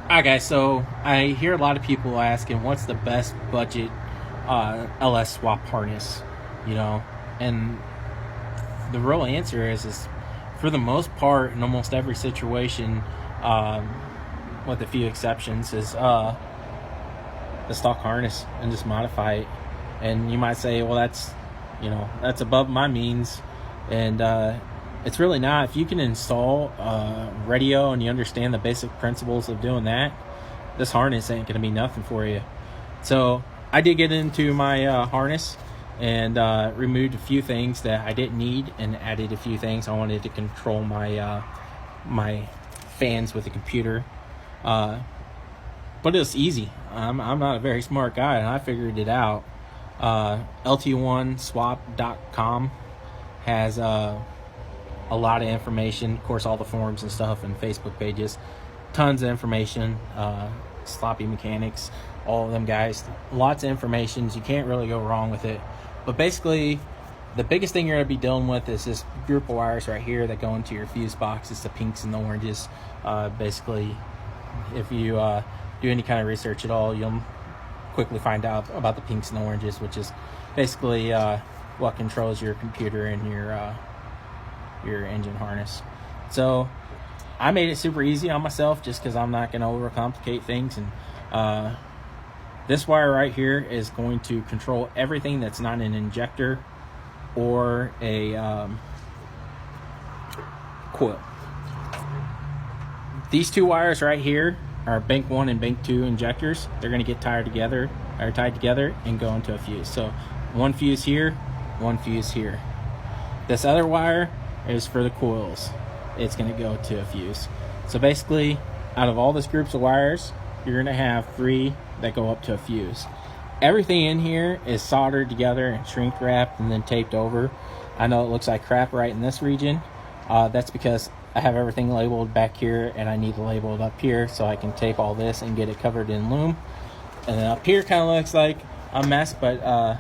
Alright, guys, so I hear a lot of people asking what's the best budget LS swap harness, you know, and the real answer is for the most part, in almost every situation, um, with a few exceptions, is the stock harness and just modify it. And you might say, well, that's above my means, and it's really not. If you can install radio and you understand the basic principles of doing that, this harness ain't gonna be nothing for you. So I did get into my harness and removed a few things that I didn't need and added a few things. I wanted to control my fans with the computer, but it was easy. I'm not a very smart guy, and I figured it out. LT1swap.com has a lot of information. Of course, all the forums and stuff and Facebook pages, tons of information. Sloppy Mechanics, all of them guys, lots of information. You can't really go wrong with it. But basically, the biggest thing you're going to be dealing with is this group of wires right here that go into your fuse box. It's the pinks and the oranges. Basically, if you do any kind of research at all, you'll quickly find out about the pinks and the oranges, which is basically what controls your computer and your engine harness. So I made it super easy on myself just because I'm not going to overcomplicate things. And this wire right here is going to control everything that's not an injector or a coil. These two wires right here are bank 1 and bank 2 injectors. They're going to get tied together and go into a fuse. So one fuse here, one fuse here. This other wire is for the coils. It's going to go to a fuse. So basically, out of all these groups of wires, you're going to have 3 that go up to a fuse. Everything in here is soldered together and shrink wrapped and then taped over. I know it looks like crap right in this region. That's because I have everything labeled back here and I need to label it up here so I can tape all this and get it covered in loom. And then up here kind of looks like a mess, but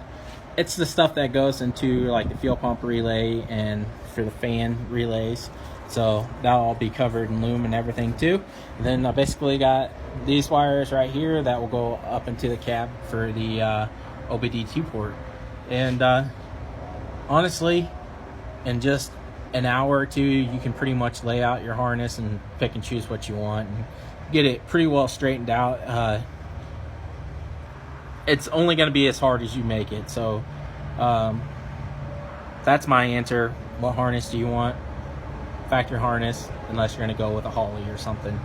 it's the stuff that goes into like the fuel pump relay and for the fan relays. So that'll all be covered in loom and everything too. And then I basically got these wires right here that will go up into the cab for the OBD2 port. And honestly, in just an hour or two, you can pretty much lay out your harness and pick and choose what you want and get it pretty well straightened out. It's only going to be as hard as you make it. So that's my answer. What harness do you want? Factory harness, unless you're going to go with a Holly or something.